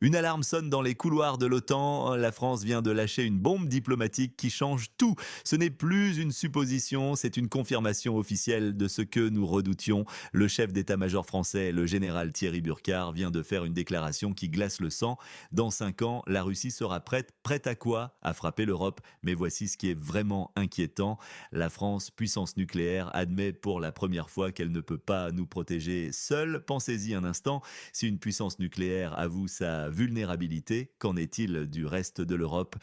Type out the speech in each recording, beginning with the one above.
Une alarme sonne dans les couloirs de l'OTAN. La France vient de lâcher une bombe diplomatique qui change tout. Ce n'est plus une supposition, c'est une confirmation officielle de ce que nous redoutions. Le chef d'état-major français, le général Thierry Burkhard, vient de faire une déclaration qui glace le sang. Dans 5 ans, la Russie sera prête. Prête à quoi? À frapper l'Europe. Mais voici ce qui est vraiment inquiétant. La France, puissance nucléaire, admet pour la première fois qu'elle ne peut pas nous protéger seule. Pensez-y un instant. Si une puissance nucléaire avoue sa vulnérabilité, qu'en est-il du reste de l'Europe?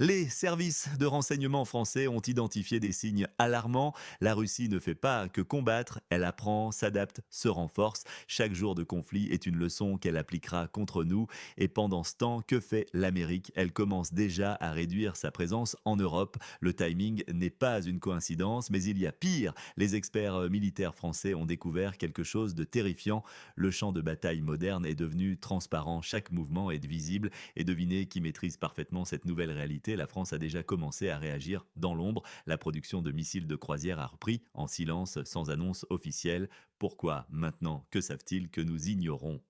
Les services de renseignement français ont identifié des signes alarmants. La Russie ne fait pas que combattre, elle apprend, s'adapte, se renforce. Chaque jour de conflit est une leçon qu'elle appliquera contre nous. Et pendant ce temps, que fait l'Amérique? Elle commence déjà à réduire sa présence en Europe. Le timing n'est pas une coïncidence, mais il y a pire. Les experts militaires français ont découvert quelque chose de terrifiant. Le champ de bataille moderne est devenu transparent, chaque mouvement est visible. Et devinez qui maîtrise parfaitement cette nouvelle réalité. La France a déjà commencé à réagir dans l'ombre. La production de missiles de croisière a repris en silence, sans annonce officielle. Pourquoi maintenant? Que savent-ils que nous ignorons?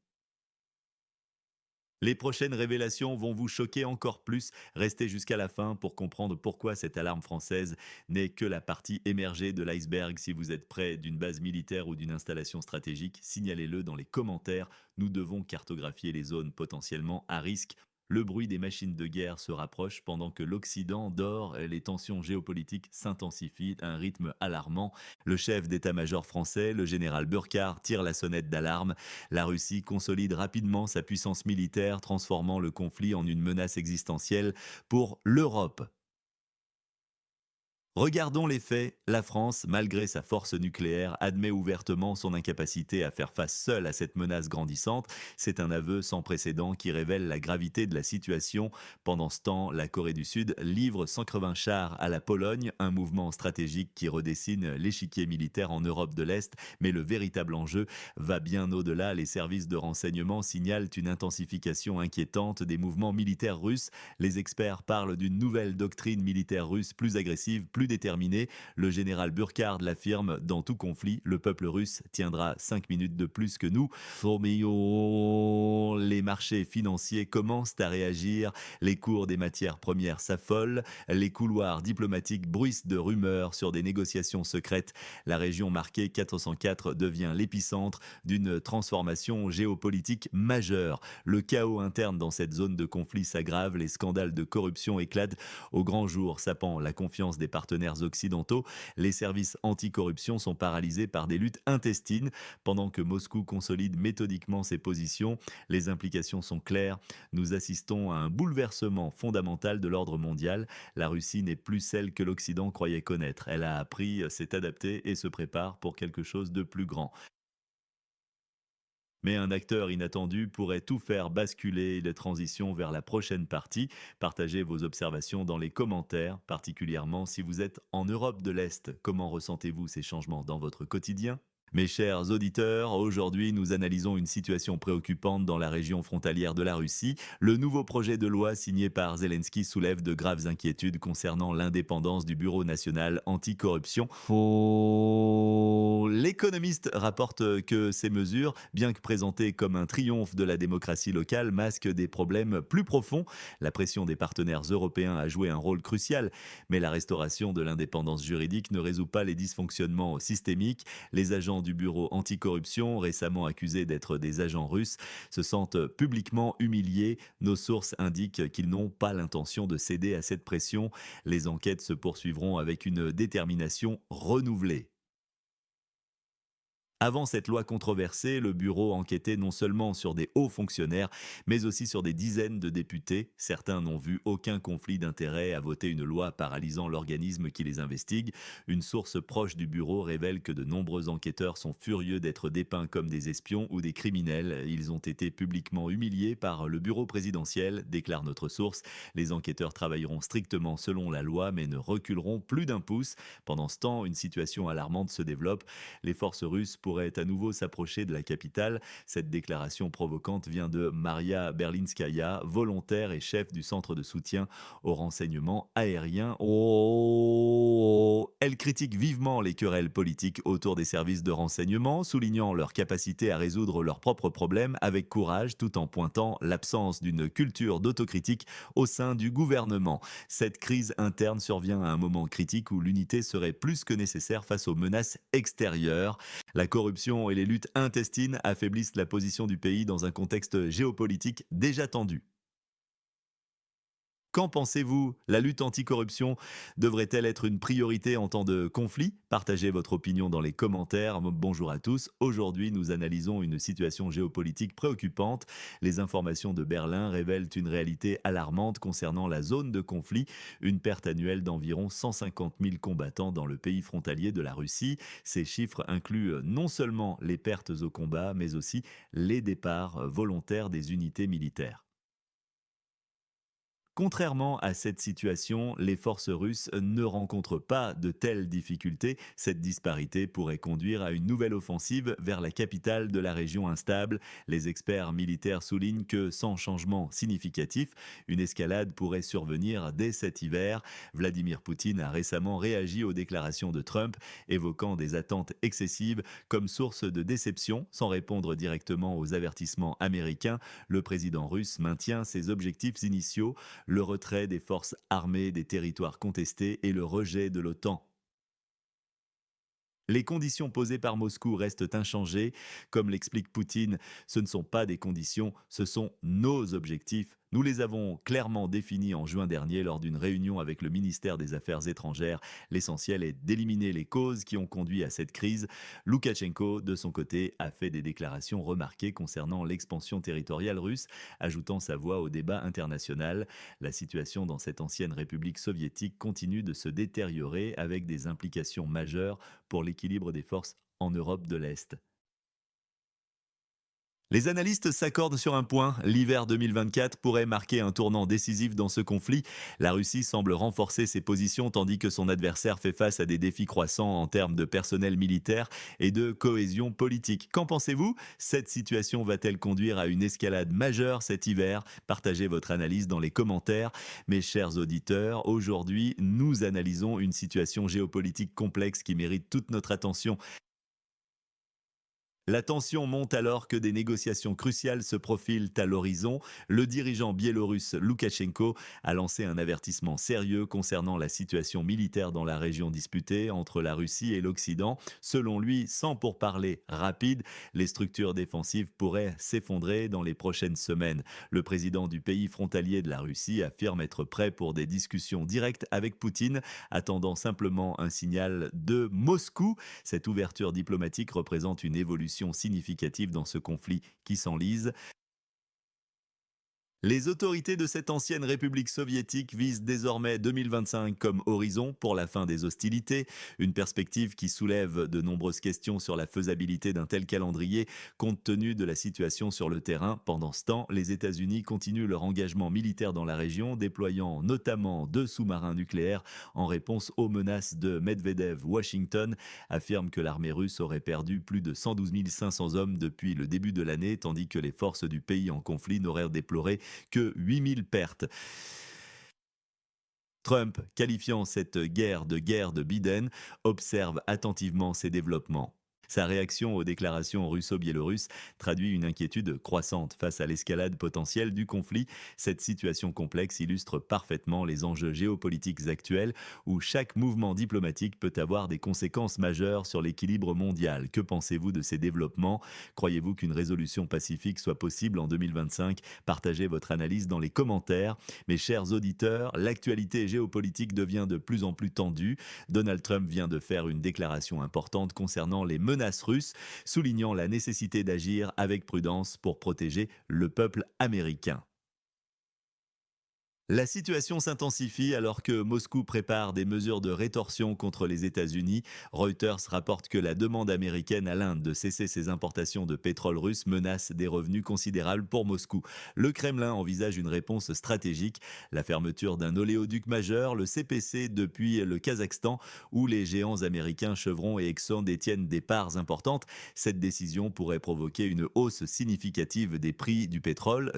Les prochaines révélations vont vous choquer encore plus. Restez jusqu'à la fin pour comprendre pourquoi cette alarme française n'est que la partie émergée de l'iceberg. Si vous êtes près d'une base militaire ou d'une installation stratégique, signalez-le dans les commentaires. Nous devons cartographier les zones potentiellement à risque. Le bruit des machines de guerre se rapproche pendant que l'Occident dort. Les tensions géopolitiques s'intensifient à un rythme alarmant. Le chef d'état-major français, le général Burkhard, tire la sonnette d'alarme. La Russie consolide rapidement sa puissance militaire, transformant le conflit en une menace existentielle pour l'Europe. Regardons les faits. La France, malgré sa force nucléaire, admet ouvertement son incapacité à faire face seule à cette menace grandissante. C'est un aveu sans précédent qui révèle la gravité de la situation. Pendant ce temps, la Corée du Sud livre 180 chars à la Pologne, un mouvement stratégique qui redessine l'échiquier militaire en Europe de l'Est. Mais le véritable enjeu va bien au-delà. Les services de renseignement signalent une intensification inquiétante des mouvements militaires russes. Les experts parlent d'une nouvelle doctrine militaire russe plus agressive, plus déterminée. Le général Burkhard l'affirme: dans tout conflit, le peuple russe tiendra 5 minutes de plus que nous. Les marchés financiers commencent à réagir, les cours des matières premières s'affolent, les couloirs diplomatiques bruissent de rumeurs sur des négociations secrètes. La région marquée 404 devient l'épicentre d'une transformation géopolitique majeure. Le chaos interne dans cette zone de conflit s'aggrave, les scandales de corruption éclatent au grand jour, sapant la confiance des partenaires occidentaux. Les services anticorruption sont paralysés par des luttes intestines. Pendant que Moscou consolide méthodiquement ses positions, les implications sont claires. Nous assistons à un bouleversement fondamental de l'ordre mondial. La Russie n'est plus celle que l'Occident croyait connaître. Elle a appris, s'est adaptée et se prépare pour quelque chose de plus grand. Mais un acteur inattendu pourrait tout faire basculer les transitions vers la prochaine partie. Partagez vos observations dans les commentaires, particulièrement si vous êtes en Europe de l'Est. Comment ressentez-vous ces changements dans votre quotidien? Mes chers auditeurs, aujourd'hui nous analysons une situation préoccupante dans la région frontalière de la Russie. Le nouveau projet de loi signé par Zelensky soulève de graves inquiétudes concernant l'indépendance du Bureau national anticorruption. L'économiste rapporte que ces mesures, bien que présentées comme un triomphe de la démocratie locale, masquent des problèmes plus profonds. La pression des partenaires européens a joué un rôle crucial, mais la restauration de l'indépendance juridique ne résout pas les dysfonctionnements systémiques. Les agents du bureau anticorruption, récemment accusés d'être des agents russes, se sentent publiquement humiliés. Nos sources indiquent qu'ils n'ont pas l'intention de céder à cette pression. Les enquêtes se poursuivront avec une détermination renouvelée. Avant cette loi controversée, le bureau enquêtait non seulement sur des hauts fonctionnaires, mais aussi sur des dizaines de députés. Certains n'ont vu aucun conflit d'intérêt à voter une loi paralysant l'organisme qui les investigue. Une source proche du bureau révèle que de nombreux enquêteurs sont furieux d'être dépeints comme des espions ou des criminels. Ils ont été publiquement humiliés par le bureau présidentiel, déclare notre source. Les enquêteurs travailleront strictement selon la loi, mais ne reculeront plus d'un pouce. Pendant ce temps, une situation alarmante se développe. Les forces russes pourrait à nouveau s'approcher de la capitale. Cette déclaration provocante vient de Maria Berlinskaya, volontaire et chef du centre de soutien au renseignement aérien. Oh, elle critique vivement les querelles politiques autour des services de renseignement, soulignant leur capacité à résoudre leurs propres problèmes avec courage tout en pointant l'absence d'une culture d'autocritique au sein du gouvernement. Cette crise interne survient à un moment critique où l'unité serait plus que nécessaire face aux menaces extérieures. La corruption et les luttes intestines affaiblissent la position du pays dans un contexte géopolitique déjà tendu. Qu'en pensez-vous? La lutte anticorruption devrait-elle être une priorité en temps de conflit? Partagez votre opinion dans les commentaires. Bonjour à tous. Aujourd'hui, nous analysons une situation géopolitique préoccupante. Les informations de Berlin révèlent une réalité alarmante concernant la zone de conflit, une perte annuelle d'environ 150 000 combattants dans le pays frontalier de la Russie. Ces chiffres incluent non seulement les pertes au combat, mais aussi les départs volontaires des unités militaires. Contrairement à cette situation, les forces russes ne rencontrent pas de telles difficultés. Cette disparité pourrait conduire à une nouvelle offensive vers la capitale de la région instable. Les experts militaires soulignent que sans changement significatif, une escalade pourrait survenir dès cet hiver. Vladimir Poutine a récemment réagi aux déclarations de Trump, évoquant des attentes excessives comme source de déception. Sans répondre directement aux avertissements américains, le président russe maintient ses objectifs initiaux, le retrait des forces armées des territoires contestés et le rejet de l'OTAN. Les conditions posées par Moscou restent inchangées. Comme l'explique Poutine, ce ne sont pas des conditions, ce sont nos objectifs. Nous les avons clairement définis en juin dernier lors d'une réunion avec le ministère des Affaires étrangères. L'essentiel est d'éliminer les causes qui ont conduit à cette crise. Loukachenko, de son côté, a fait des déclarations remarquées concernant l'expansion territoriale russe, ajoutant sa voix au débat international. La situation dans cette ancienne république soviétique continue de se détériorer avec des implications majeures pour l'équilibre des forces en Europe de l'Est. Les analystes s'accordent sur un point, l'hiver 2024 pourrait marquer un tournant décisif dans ce conflit. La Russie semble renforcer ses positions tandis que son adversaire fait face à des défis croissants en termes de personnel militaire et de cohésion politique. Qu'en pensez-vous? Cette situation va-t-elle conduire à une escalade majeure cet hiver? Partagez votre analyse dans les commentaires. Mes chers auditeurs, aujourd'hui, nous analysons une situation géopolitique complexe qui mérite toute notre attention. La tension monte alors que des négociations cruciales se profilent à l'horizon. Le dirigeant biélorusse Loukachenko a lancé un avertissement sérieux concernant la situation militaire dans la région disputée entre la Russie et l'Occident. Selon lui, sans pourparlers rapides, les structures défensives pourraient s'effondrer dans les prochaines semaines. Le président du pays frontalier de la Russie affirme être prêt pour des discussions directes avec Poutine, attendant simplement un signal de Moscou. Cette ouverture diplomatique représente une évolution significative dans ce conflit qui s'enlise. Les autorités de cette ancienne république soviétique visent désormais 2025 comme horizon pour la fin des hostilités, une perspective qui soulève de nombreuses questions sur la faisabilité d'un tel calendrier compte tenu de la situation sur le terrain. Pendant ce temps, les États-Unis continuent leur engagement militaire dans la région, déployant notamment 2 sous-marins nucléaires en réponse aux menaces de Medvedev. Washington affirme que l'armée russe aurait perdu plus de 112 500 hommes depuis le début de l'année, tandis que les forces du pays en conflit n'auraient déploré que 8 000 pertes. Trump, qualifiant cette guerre de Biden, observe attentivement ces développements. Sa réaction aux déclarations russo-biélorusses traduit une inquiétude croissante face à l'escalade potentielle du conflit. Cette situation complexe illustre parfaitement les enjeux géopolitiques actuels où chaque mouvement diplomatique peut avoir des conséquences majeures sur l'équilibre mondial. Que pensez-vous de ces développements? Croyez-vous qu'une résolution pacifique soit possible en 2025? Partagez votre analyse dans les commentaires. Mes chers auditeurs, l'actualité géopolitique devient de plus en plus tendue. Donald Trump vient de faire une déclaration importante concernant les menaces russes, soulignant la nécessité d'agir avec prudence pour protéger le peuple américain. La situation s'intensifie alors que Moscou prépare des mesures de rétorsion contre les États-Unis. Reuters rapporte que la demande américaine à l'Inde de cesser ses importations de pétrole russe menace des revenus considérables pour Moscou. Le Kremlin envisage une réponse stratégique, la fermeture d'un oléoduc majeur, le CPC depuis le Kazakhstan, où les géants américains Chevron et Exxon détiennent des parts importantes. Cette décision pourrait provoquer une hausse significative des prix du pétrole.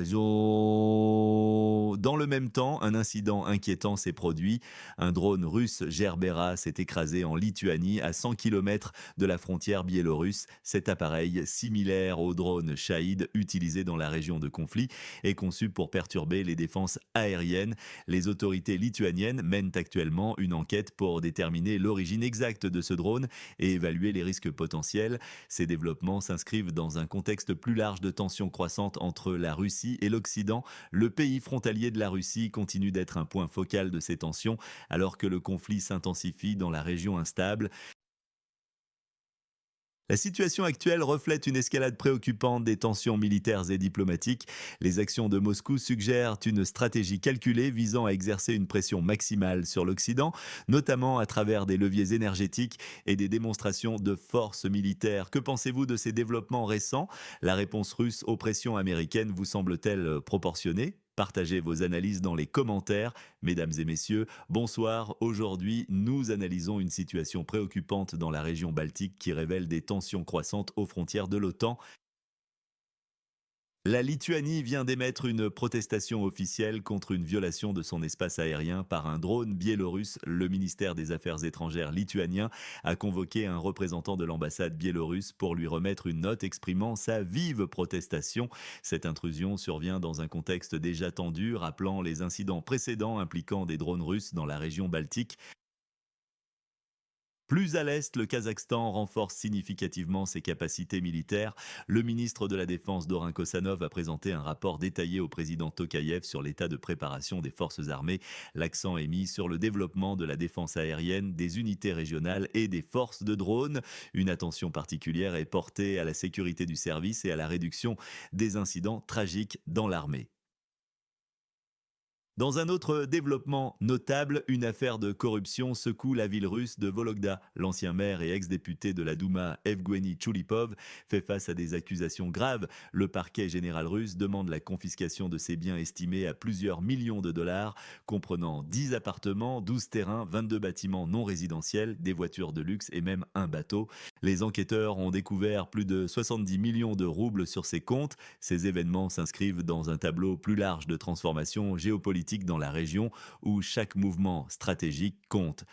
Dans le même temps, un incident inquiétant s'est produit. Un drone russe Gerbera s'est écrasé en Lituanie, à 100 km de la frontière biélorusse. Cet appareil, similaire au drone Shahid utilisé dans la région de conflit, est conçu pour perturber les défenses aériennes. Les autorités lituaniennes mènent actuellement une enquête pour déterminer l'origine exacte de ce drone et évaluer les risques potentiels. Ces développements s'inscrivent dans un contexte plus large de tensions croissantes entre la Russie et l'Occident. Le pays frontalier de la Russie continue d'être un point focal de ces tensions, alors que le conflit s'intensifie dans la région instable. La situation actuelle reflète une escalade préoccupante des tensions militaires et diplomatiques. Les actions de Moscou suggèrent une stratégie calculée visant à exercer une pression maximale sur l'Occident, notamment à travers des leviers énergétiques et des démonstrations de force militaire. Que pensez-vous de ces développements récents? La réponse russe aux pressions américaines vous semble-t-elle proportionnée? Partagez vos analyses dans les commentaires. Mesdames et messieurs, bonsoir. Aujourd'hui, nous analysons une situation préoccupante dans la région baltique qui révèle des tensions croissantes aux frontières de l'OTAN. La Lituanie vient d'émettre une protestation officielle contre une violation de son espace aérien par un drone biélorusse. Le ministère des Affaires étrangères lituanien a convoqué un représentant de l'ambassade biélorusse pour lui remettre une note exprimant sa vive protestation. Cette intrusion survient dans un contexte déjà tendu, rappelant les incidents précédents impliquant des drones russes dans la région baltique. Plus à l'est, le Kazakhstan renforce significativement ses capacités militaires. Le ministre de la Défense Dorin Kosanov a présenté un rapport détaillé au président Tokayev sur l'état de préparation des forces armées. L'accent est mis sur le développement de la défense aérienne, des unités régionales et des forces de drones. Une attention particulière est portée à la sécurité du service et à la réduction des incidents tragiques dans l'armée. Dans un autre développement notable, une affaire de corruption secoue la ville russe de Vologda. L'ancien maire et ex-député de la Douma, Evgueni Chulipov, fait face à des accusations graves. Le parquet général russe demande la confiscation de ses biens estimés à plusieurs millions de dollars, comprenant 10 appartements, 12 terrains, 22 bâtiments non résidentiels, des voitures de luxe et même un bateau. Les enquêteurs ont découvert plus de 70 millions de roubles sur ses comptes. Ces événements s'inscrivent dans un tableau plus large de transformation géopolitique dans la région où chaque mouvement stratégique compte.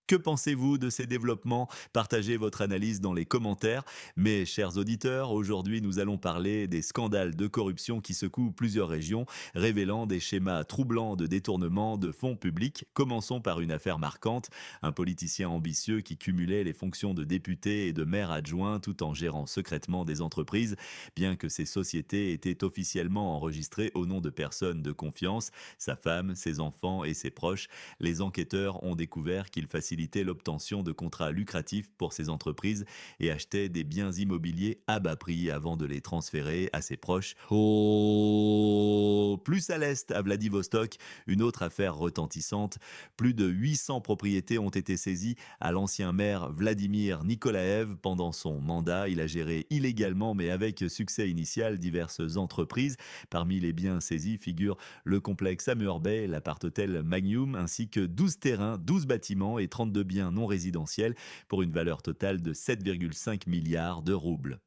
Que pensez-vous de ces développements? Partagez votre analyse dans les commentaires. Mes chers auditeurs, aujourd'hui nous allons parler des scandales de corruption qui secouent plusieurs régions, révélant des schémas troublants de détournement de fonds publics. Commençons par une affaire marquante, un politicien ambitieux qui cumulait les fonctions de député et de maire adjoint tout en gérant secrètement des entreprises, bien que ces sociétés étaient officiellement enregistrées au nom de personnes de confiance, sa femme, ses enfants et ses proches. Les enquêteurs ont découvert qu'il facilitait l'obtention de contrats lucratifs pour ces entreprises et achetait des biens immobiliers à bas prix avant de les transférer à ses proches. Oh, plus à l'est, à Vladivostok, une autre affaire retentissante. Plus de 800 propriétés ont été saisies à l'ancien maire Vladimir Nikolaev pendant son mandat. Il a géré illégalement, mais avec succès initial, diverses entreprises. Parmi les biens saisis figurent le complexe Amur Bay, l'appart-hôtel Magnum, ainsi que 12 terrains, 12 bâtiments et 32 biens non résidentiels pour une valeur totale de 7,5 milliards de roubles.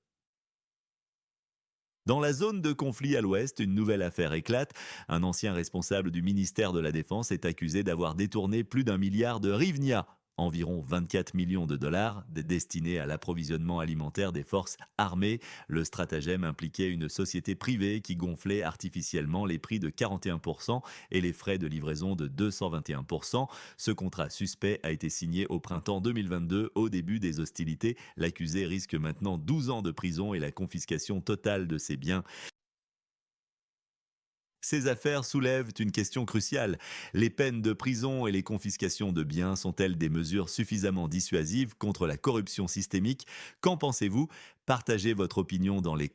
Dans la zone de conflit à l'ouest, une nouvelle affaire éclate. Un ancien responsable du ministère de la Défense est accusé d'avoir détourné plus d'un milliard de hryvnia, environ 24 millions de dollars, destinés à l'approvisionnement alimentaire des forces armées. Le stratagème impliquait une société privée qui gonflait artificiellement les prix de 41% et les frais de livraison de 221%. Ce contrat suspect a été signé au printemps 2022, au début des hostilités. L'accusé risque maintenant 12 ans de prison et la confiscation totale de ses biens. Ces affaires soulèvent une question cruciale. Les peines de prison et les confiscations de biens sont-elles des mesures suffisamment dissuasives contre la corruption systémique? Qu'en pensez-vous? Partagez votre opinion dans les